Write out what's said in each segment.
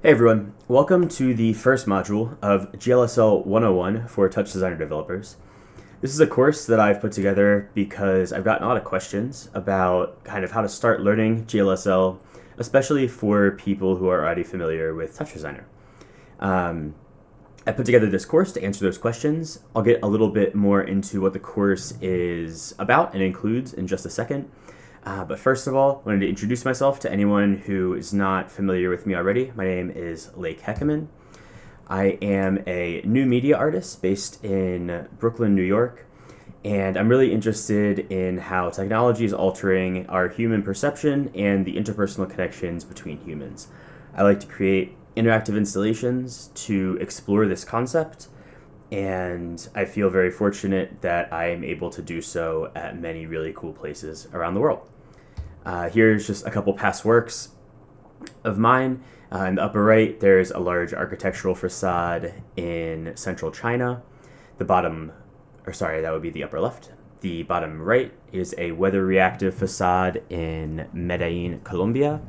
Hey everyone, welcome to the first module of GLSL 101 for TouchDesigner developers. This is a course that I've put together because I've gotten a lot of questions about kind of how to start learning GLSL, especially for people who are already familiar with TouchDesigner. I put together this course to answer those questions. I'll get a little bit more into what the course is about and includes in just a second. But first of all, I wanted to introduce myself to anyone who is not familiar with me already. My name is Lake Heckerman. I am a new media artist based in Brooklyn, New York, and I'm really interested in how technology is altering our human perception and the interpersonal connections between humans. I like to create interactive installations to explore this concept, and I feel very fortunate that I am able to do so at many really cool places around the world. Here's just a couple past works of mine. In the upper right, there's a large architectural facade in central China. That would be the upper left. The bottom right is a weather-reactive facade in Medellin, Colombia.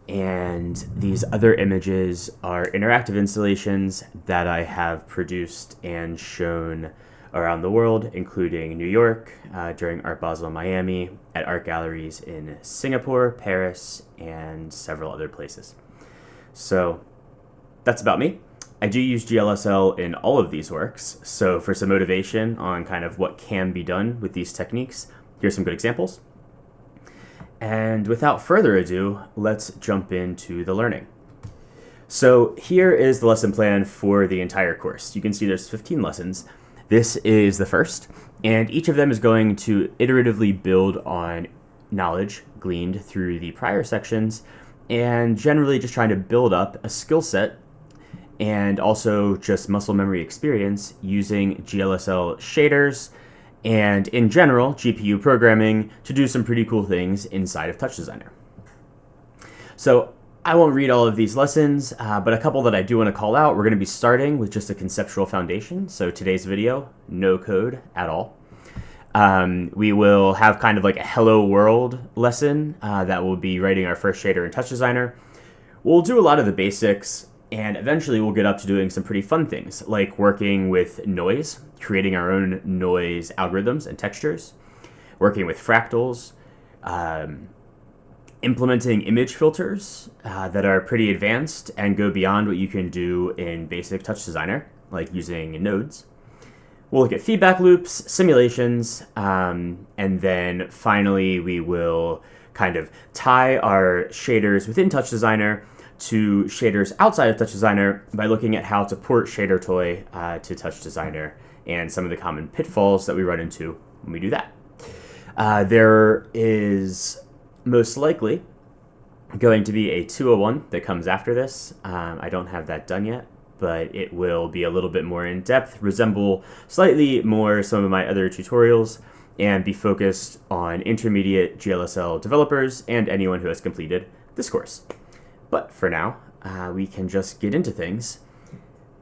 And these other images are interactive installations that I have produced and shown around the world, including New York, during Art Basel Miami, at art galleries in Singapore, Paris, and several other places. So that's about me. I do use GLSL in all of these works, so for some motivation on kind of what can be done with these techniques, here's some good examples. And without further ado, let's jump into the learning. So here is the lesson plan for the entire course. You can see there's 15 lessons. This is the first, and each of them is going to iteratively build on knowledge gleaned through the prior sections, and generally just trying to build up a skill set and also just muscle memory experience using GLSL shaders and, in general, GPU programming to do some pretty cool things inside of TouchDesigner. So I won't read all of these lessons, but a couple that I do want to call out. We're going to be starting with just a conceptual foundation. So today's video, no code at all. We will have kind of like a hello world lesson that will be writing our first shader in TouchDesigner. We'll do a lot of the basics, and eventually we'll get up to doing some pretty fun things, like working with noise, creating our own noise algorithms and textures, working with fractals, implementing image filters that are pretty advanced and go beyond what you can do in basic TouchDesigner, like using nodes. We'll look at feedback loops, simulations, and then finally we will kind of tie our shaders within TouchDesigner to shaders outside of TouchDesigner by looking at how to port ShaderToy to TouchDesigner and some of the common pitfalls that we run into when we do that. There is most likely going to be a 201 that comes after this. I don't have that done yet, but it will be a little bit more in depth, resemble slightly more some of my other tutorials, and be focused on intermediate GLSL developers and anyone who has completed this course. But for now, we can just get into things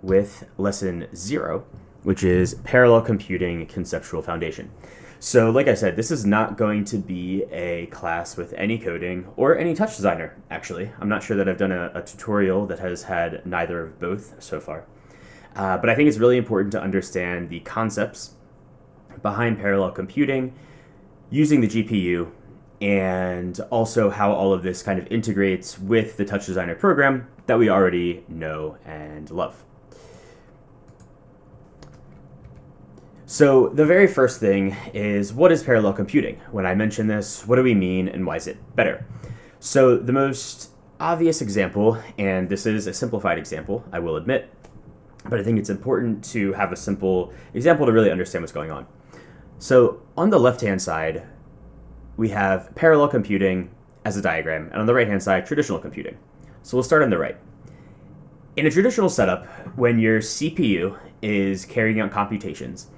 with lesson 0, which is parallel computing conceptual foundation. So like I said, this is not going to be a class with any coding or any TouchDesigner, actually. I'm not sure that I've done a tutorial that has had neither of both so far. But I think it's really important to understand the concepts behind parallel computing, using the GPU, and also how all of this kind of integrates with the TouchDesigner program that we already know and love. So the very first thing is, what is parallel computing? When I mention this, what do we mean and why is it better? So the most obvious example, and this is a simplified example, I will admit, but I think it's important to have a simple example to really understand what's going on. So on the left-hand side, we have parallel computing as a diagram, and on the right-hand side, traditional computing. So we'll start on the right. In a traditional setup, when your CPU is carrying out computations,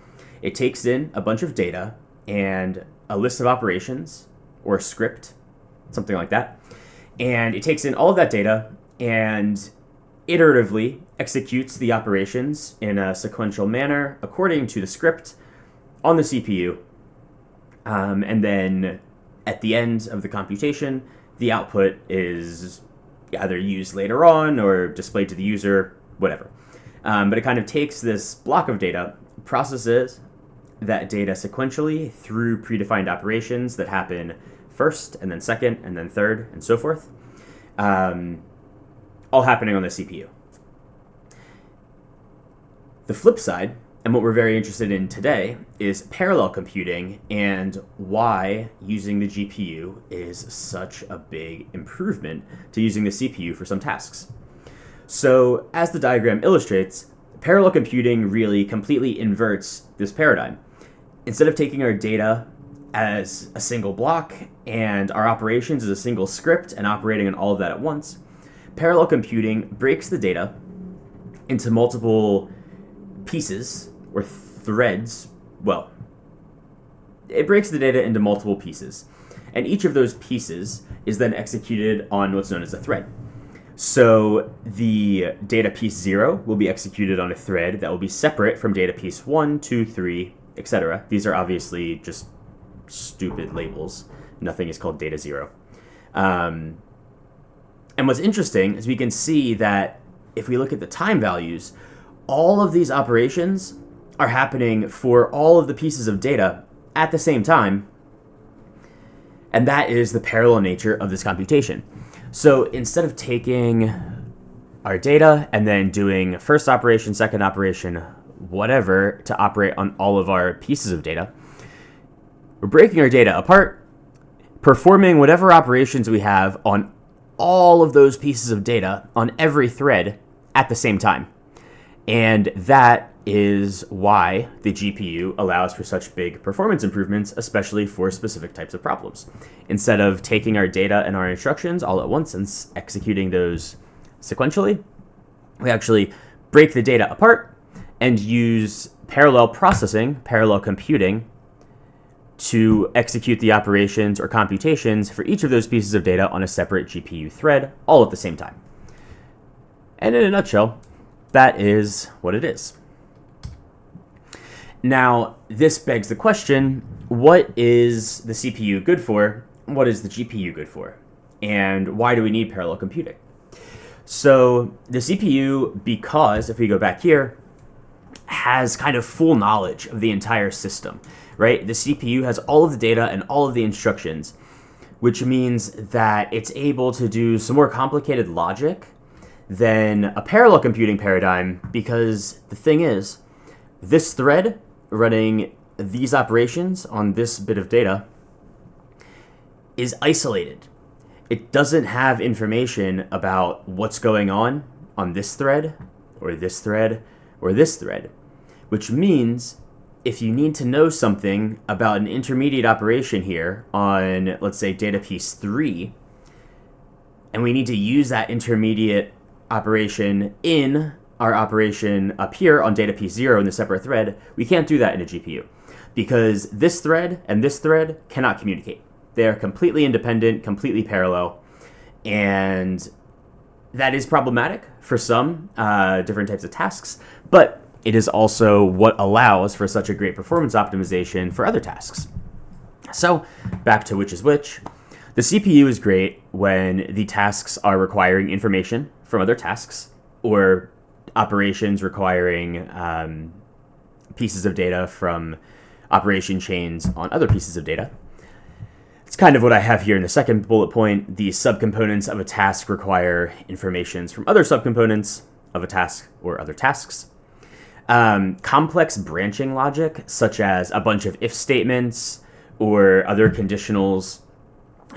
it takes in a bunch of data and a list of operations, or a script, something like that. And it takes in all of that data and iteratively executes the operations in a sequential manner according to the script on the CPU. And then at the end of the computation, the output is either used later on or displayed to the user, whatever. But it kind of takes this block of data, processes that data sequentially through predefined operations that happen first, and then second, and then third, and so forth, all happening on the CPU. The flip side, and what we're very interested in today, is parallel computing and why using the GPU is such a big improvement to using the CPU for some tasks. So, as the diagram illustrates, parallel computing really completely inverts this paradigm. Instead of taking our data as a single block and our operations as a single script and operating on all of that at once, parallel computing breaks the data into multiple pieces or threads. Well, it breaks the data into multiple pieces, and each of those pieces is then executed on what's known as a thread. So the data piece 0 will be executed on a thread that will be separate from data piece 1, 2, 3, etc. These are obviously just stupid labels. Nothing is called data 0. And what's interesting is we can see that if we look at the time values, all of these operations are happening for all of the pieces of data at the same time, and that is the parallel nature of this computation. So instead of taking our data and then doing first operation, second operation, whatever, to operate on all of our pieces of data, we're breaking our data apart, performing whatever operations we have on all of those pieces of data on every thread at the same time. And that is why the GPU allows for such big performance improvements, especially for specific types of problems. Instead of taking our data and our instructions all at once and executing those sequentially, we actually break the data apart and use parallel processing, parallel computing, to execute the operations or computations for each of those pieces of data on a separate GPU thread, all at the same time. And in a nutshell, that is what it is. Now, this begs the question, what is the CPU good for? What is the GPU good for? And why do we need parallel computing? So the CPU, because if we go back here, has kind of full knowledge of the entire system, right? The CPU has all of the data and all of the instructions, which means that it's able to do some more complicated logic than a parallel computing paradigm, because the thing is, this thread running these operations on this bit of data is isolated. It doesn't have information about what's going on this thread, or this thread, or this thread, which means if you need to know something about an intermediate operation here on, let's say, data piece 3, and we need to use that intermediate operation in our operation up here on data piece 0 in the separate thread, we can't do that in a GPU, because this thread and this thread cannot communicate. They are completely independent, completely parallel, and that is problematic for some different types of tasks, but it is also what allows for such a great performance optimization for other tasks. So, back to which is which. The CPU is great when the tasks are requiring information from other tasks, or operations requiring pieces of data from operation chains on other pieces of data. It's kind of what I have here in the second bullet point. The subcomponents of a task require informations from other subcomponents of a task or other tasks. Complex branching logic, such as a bunch of if statements or other conditionals,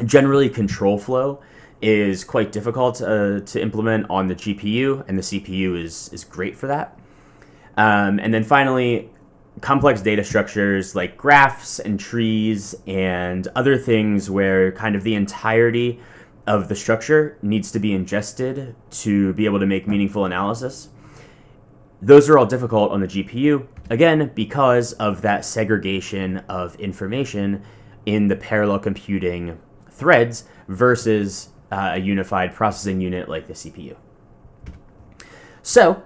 generally control flow, is quite difficult to implement on the GPU, and the CPU is great for that. And then finally, complex data structures like graphs and trees and other things where kind of the entirety of the structure needs to be ingested to be able to make meaningful analysis. Those are all difficult on the GPU, again, because of that segregation of information in the parallel computing threads versus a unified processing unit like the CPU. So,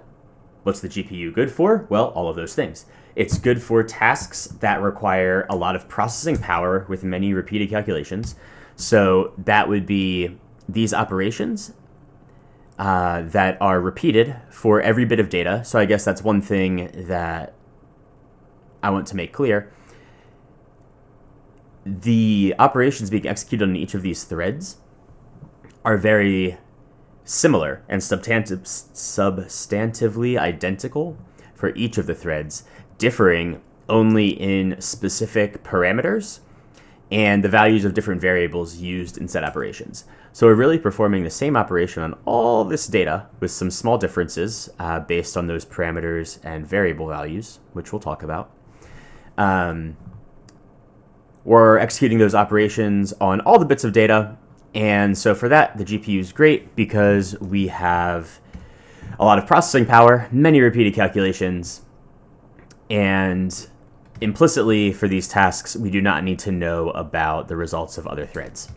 what's the GPU good for? Well, all of those things. It's good for tasks that require a lot of processing power with many repeated calculations. So that would be these operations that are repeated for every bit of data. So I guess that's one thing that I want to make clear. The operations being executed on each of these threads are very similar and substantively identical for each of the threads, differing only in specific parameters and the values of different variables used in said operations. So we're really performing the same operation on all this data with some small differences based on those parameters and variable values, which we'll talk about. We're executing those operations on all the bits of data. And so for that, the GPU is great because we have a lot of processing power, many repeated calculations, and implicitly for these tasks, we do not need to know about the results of other threads.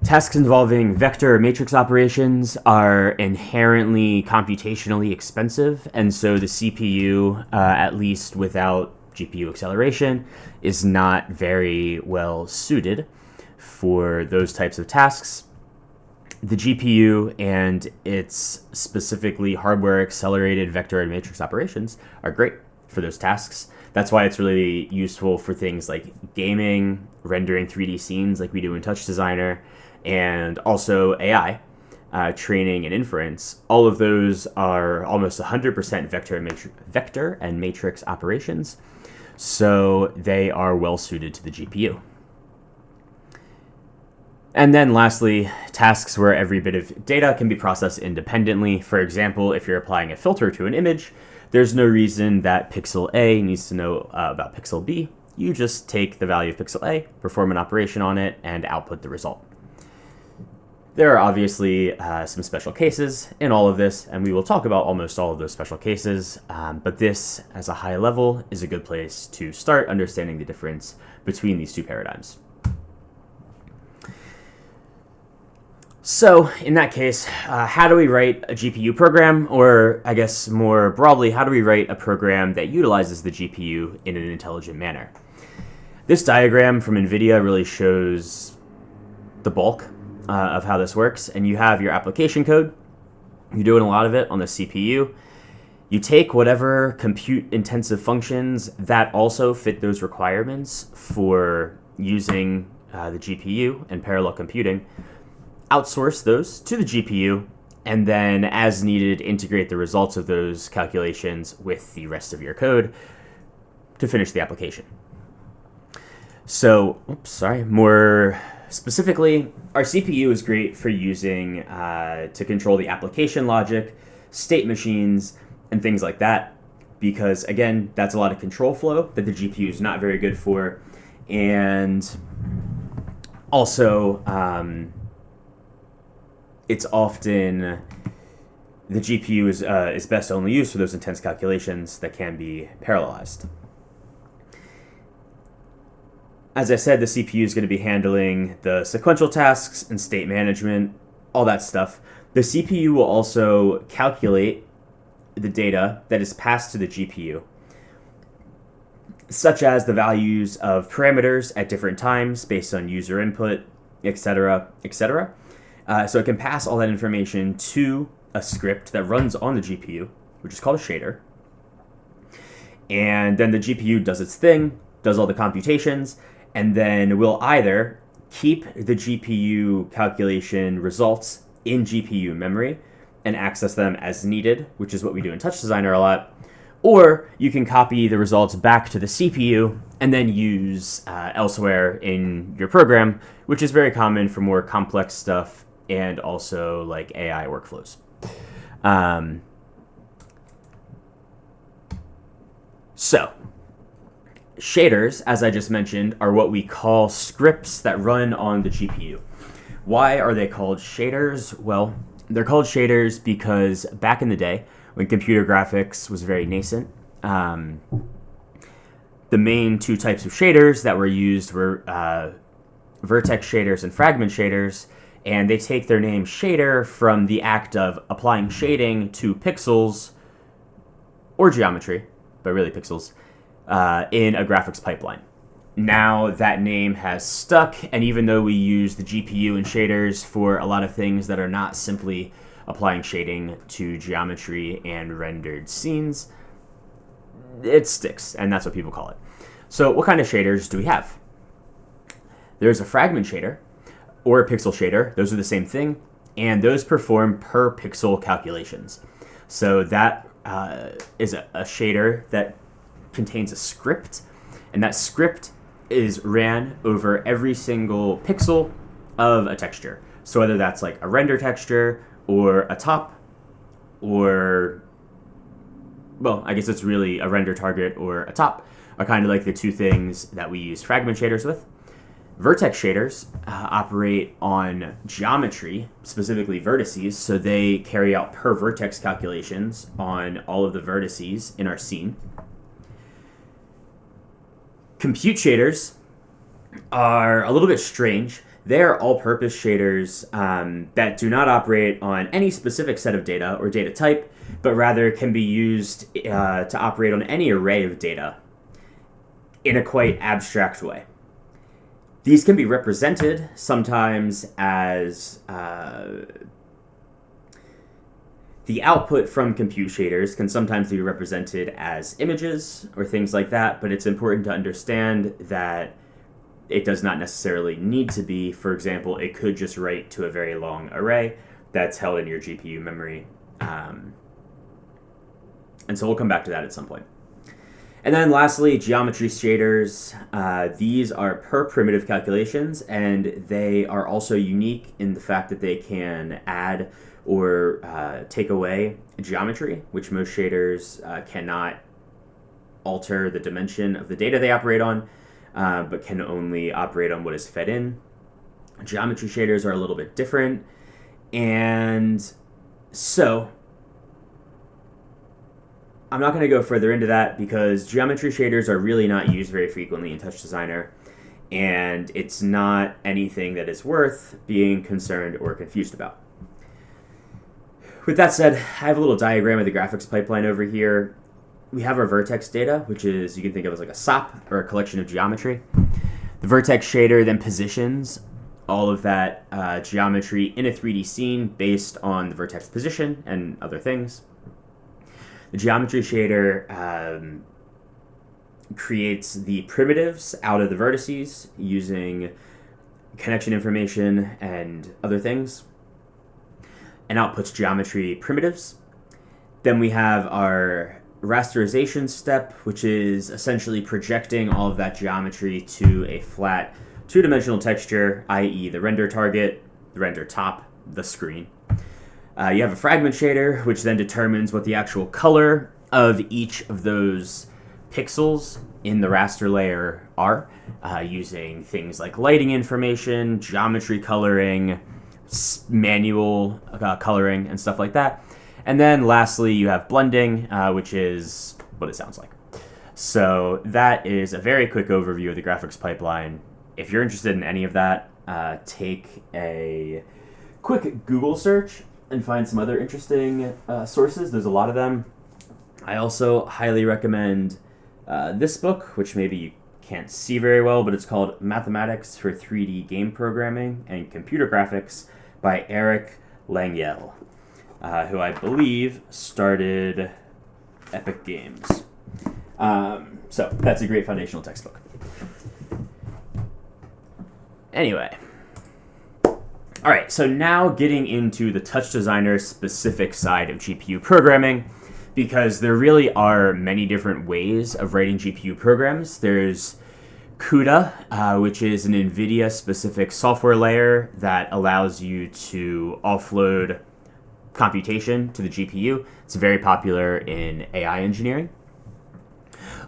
Tasks involving vector or matrix operations are inherently computationally expensive, and so the CPU, at least without GPU acceleration, is not very well suited for those types of tasks. The GPU and its specifically hardware-accelerated vector and matrix operations are great for those tasks. That's why it's really useful for things like gaming, rendering 3D scenes like we do in TouchDesigner, and also AI, training and inference. All of those are almost 100% vector and matrix operations, so they are well suited to the GPU. And then lastly, tasks where every bit of data can be processed independently. For example, if you're applying a filter to an image, there's no reason that pixel A needs to know about pixel B. You just take the value of pixel A, perform an operation on it, and output the result. There are obviously some special cases in all of this, and we will talk about almost all of those special cases, but this, as a high level, is a good place to start understanding the difference between these two paradigms. So, in that case, how do we write a GPU program, or I guess more broadly, how do we write a program that utilizes the GPU in an intelligent manner? This diagram from NVIDIA really shows the bulk of how this works, and you have your application code. You're doing a lot of it on the CPU. You take whatever compute-intensive functions that also fit those requirements for using the GPU and parallel computing, outsource those to the GPU, and then, as needed, integrate the results of those calculations with the rest of your code to finish the application. So, more specifically, our CPU is great for using to control the application logic, state machines, and things like that, because, again, that's a lot of control flow that the GPU is not very good for, and also it's often the GPU is best only used for those intense calculations that can be parallelized. As I said, the CPU is going to be handling the sequential tasks and state management, all that stuff. The CPU will also calculate the data that is passed to the GPU, such as the values of parameters at different times based on user input, etc., etc. So it can pass all that information to a script that runs on the GPU, which is called a shader. And then the GPU does its thing, does all the computations, and then we'll either keep the GPU calculation results in GPU memory and access them as needed, which is what we do in TouchDesigner a lot, or you can copy the results back to the CPU and then use elsewhere in your program, which is very common for more complex stuff and also like AI workflows. So, shaders, as I just mentioned, are what we call scripts that run on the GPU. Why are they called shaders? Well, they're called shaders because back in the day, when computer graphics was very nascent, the main two types of shaders that were used were vertex shaders and fragment shaders, and they take their name shader from the act of applying shading to pixels or geometry, but really pixels, in a graphics pipeline. now that name has stuck, and even though we use the GPU and shaders for a lot of things that are not simply applying shading to geometry and rendered scenes, it sticks, and that's what people call it. So what kind of shaders do we have? There's a fragment shader or a pixel shader. Those are the same thing, and those perform per pixel calculations. So that is a shader that contains a script, and that script is ran over every single pixel of a texture. So whether that's like a render texture or a top, or, well, I guess it's really a render target or a top, are kind of like the two things that we use fragment shaders with. Vertex shaders operate on geometry, specifically vertices, so they carry out per vertex calculations on all of the vertices in our scene. Compute shaders are a little bit strange. They are all-purpose shaders that do not operate on any specific set of data or data type, but rather can be used to operate on any array of data in a quite abstract way. These can be represented sometimes as the output from compute shaders can sometimes be represented as images or things like that, but it's important to understand that it does not necessarily need to be. For example, it could just write to a very long array that's held in your GPU memory. And so we'll come back to that at some point. And then lastly, geometry shaders. These are per primitive calculations, and they are also unique in the fact that they can add or take away geometry, which most shaders cannot alter the dimension of the data they operate on, but can only operate on what is fed in. Geometry shaders are a little bit different, and so I'm not going to go further into that because geometry shaders are really not used very frequently in TouchDesigner, and it's not anything that is worth being concerned or confused about. With that said, I have a little diagram of the graphics pipeline over here. We have our vertex data, which is, you can think of as like a SOP or a collection of geometry. The vertex shader then positions all of that geometry in a 3D scene based on the vertex position and other things. The geometry shader creates the primitives out of the vertices using connection information and other things, and outputs geometry primitives. Then we have our rasterization step, which is essentially projecting all of that geometry to a flat two-dimensional texture, i.e. the render target, the render top, the screen. You have a fragment shader, which then determines what the actual color of each of those pixels in the raster layer are, using things like lighting information, geometry coloring, manual coloring, and stuff like that. And then lastly, you have blending, which is what it sounds like. So that is a very quick overview of the graphics pipeline. If you're interested in any of that, take a quick Google search and find some other interesting sources. There's a lot of them. I also highly recommend this book, which maybe you can't see very well, but it's called Mathematics for 3D Game Programming and Computer Graphics by Eric Langiel, who I believe started Epic Games. So that's a great foundational textbook. Anyway. All right, so now getting into the TouchDesigner specific side of GPU programming, because there really are many different ways of writing GPU programs. There's CUDA, which is an NVIDIA-specific software layer that allows you to offload computation to the GPU. It's very popular in AI engineering.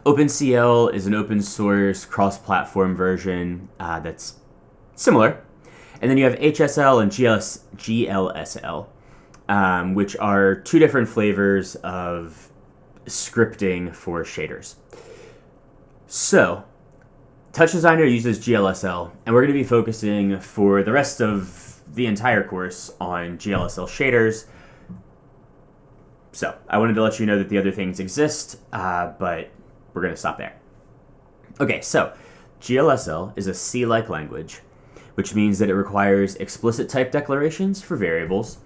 OpenCL is an open-source cross-platform version that's similar. And then you have HSL and GLSL, which are two different flavors of scripting for shaders. So, TouchDesigner uses GLSL, and we're going to be focusing for the rest of the entire course on GLSL shaders. So, I wanted to let you know that the other things exist, but we're going to stop there. Okay, so GLSL is a C-like language, which means that it requires explicit type declarations for variables.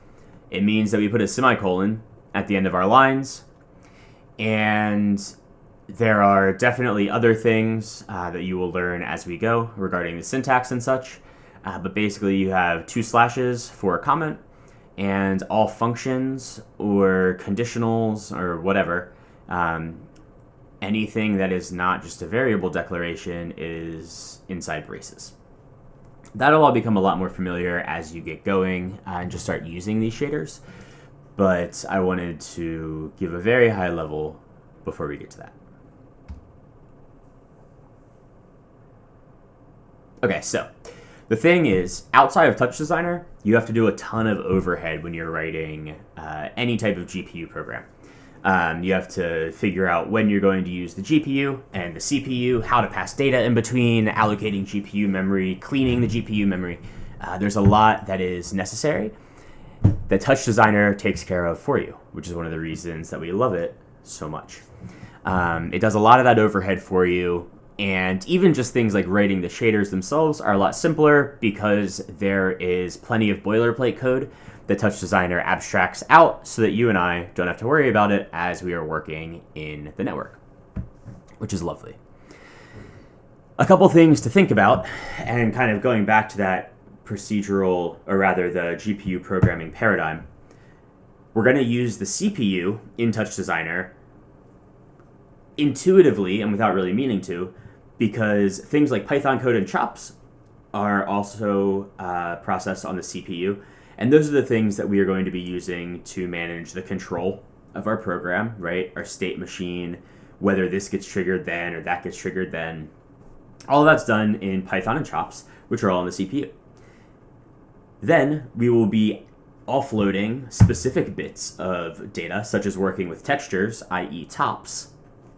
It means that we put a semicolon at the end of our lines, and there are definitely other things that you will learn as we go regarding the syntax and such, but basically you have 2 slashes for a comment, and all functions or conditionals or whatever, anything that is not just a variable declaration is inside braces. That'll all become a lot more familiar as you get going and just start using these shaders, but I wanted to give a very high level before we get to that. Okay, so the thing is, outside of TouchDesigner, you have to do a ton of overhead when you're writing any type of GPU program. You have to figure out when you're going to use the GPU and the CPU, how to pass data in between, allocating GPU memory, cleaning the GPU memory. There's a lot that is necessary that TouchDesigner takes care of for you, which is one of the reasons that we love it so much. It does a lot of that overhead for you, and even just things like writing the shaders themselves are a lot simpler because there is plenty of boilerplate code that TouchDesigner abstracts out so that you and I don't have to worry about it as we are working in the network, which is lovely. A couple things to think about, and kind of going back to that procedural, or rather the GPU programming paradigm, we're going to use the CPU in TouchDesigner intuitively and without really meaning to, because things like Python code and chops are also processed on the CPU. And those are the things that we are going to be using to manage the control of our program, right? Our state machine, whether this gets triggered then or that gets triggered then. All of that's done in Python and chops, which are all on the CPU. Then we will be offloading specific bits of data, such as working with textures, i.e. tops,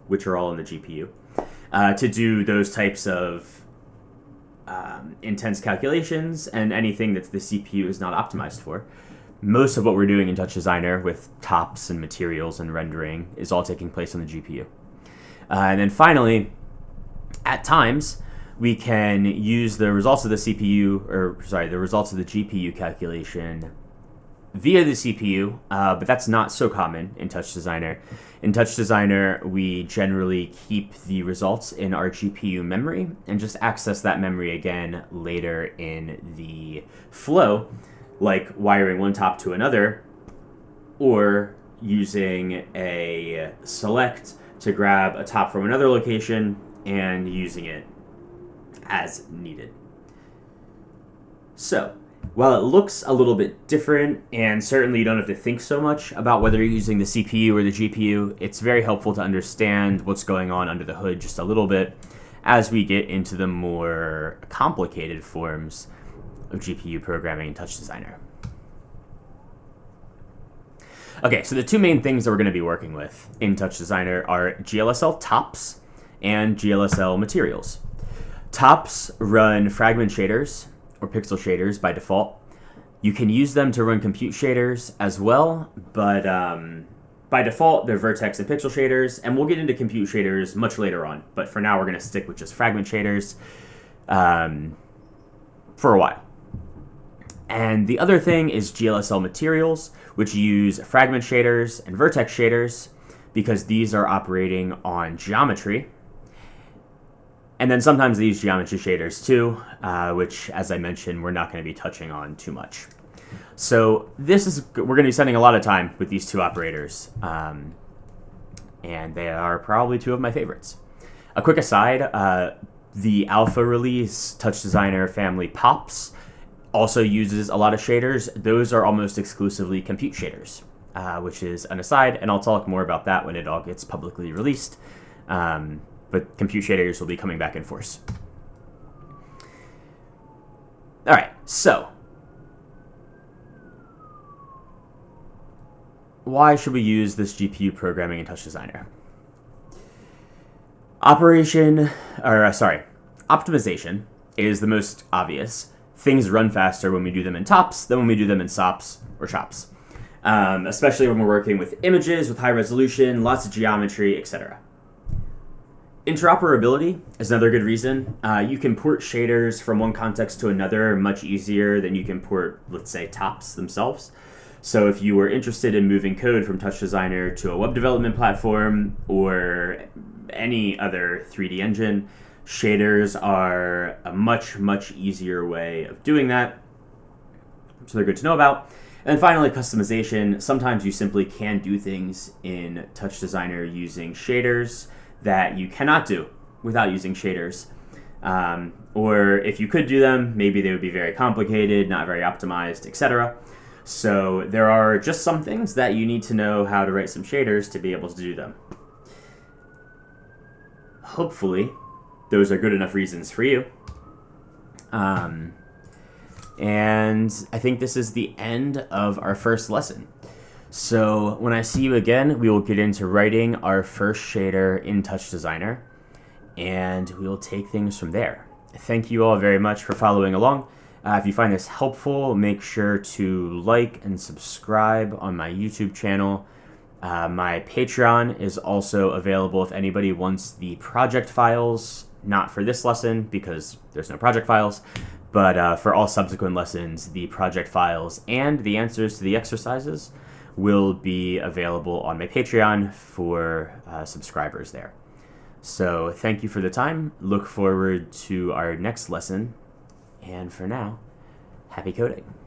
which are all in the GPU, to do those types of intense calculations and anything that the CPU is not optimized for. Most of what we're doing in TouchDesigner with tops and materials and rendering is all taking place on the GPU. And then finally, at times, we can use the results of the the results of the GPU calculation via the CPU, but that's not so common in TouchDesigner. In TouchDesigner, we generally keep the results in our GPU memory and just access that memory again later in the flow, like wiring one top to another, or using a select to grab a top from another location and using it as needed. So, while it looks a little bit different, and certainly you don't have to think so much about whether you're using the CPU or the GPU, it's very helpful to understand what's going on under the hood just a little bit as we get into the more complicated forms of GPU programming in TouchDesigner. Okay, so the 2 main things that we're going to be working with in TouchDesigner are GLSL tops and GLSL materials. Tops run fragment shaders or pixel shaders by default. You can use them to run compute shaders as well, but by default, they're vertex and pixel shaders, and we'll get into compute shaders much later on. But for now, we're going to stick with just fragment shaders for a while. And the other thing is GLSL materials, which use fragment shaders and vertex shaders because these are operating on geometry. And then sometimes they use geometry shaders too, which, as I mentioned, we're not going to be touching on too much. So we're going to be spending a lot of time with these 2 operators, and they are probably 2 of my favorites. A quick aside, the alpha release TouchDesigner family Pops also uses a lot of shaders. Those are almost exclusively compute shaders, which is an aside, and I'll talk more about that when it all gets publicly released. But compute shaders will be coming back in force. All right, so why should we use this GPU programming in TouchDesigner? Optimization is the most obvious. Things run faster when we do them in tops than when we do them in sops or chops, especially when we're working with images with high resolution, lots of geometry, etc. Interoperability is another good reason. You can port shaders from one context to another much easier than you can port, let's say, tops themselves. So if you were interested in moving code from TouchDesigner to a web development platform or any other 3D engine, shaders are a much, much easier way of doing that. So they're good to know about. And finally, customization. Sometimes you simply can do things in TouchDesigner using shaders that you cannot do without using shaders. Or if you could do them, maybe they would be very complicated, not very optimized, etc. So there are just some things that you need to know how to write some shaders to be able to do them. Hopefully, those are good enough reasons for you. And I think this is the end of our first lesson. So when I see you again, we will get into writing our first shader in TouchDesigner, and we will take things from there. Thank you all very much for following along. If you find this helpful, make sure to like and subscribe on my YouTube channel. My Patreon is also available if anybody wants the project files, not for this lesson because there's no project files, but for all subsequent lessons, the project files and the answers to the exercises will be available on my Patreon for subscribers there. So thank you for the time. Look forward to our next lesson. And for now, happy coding.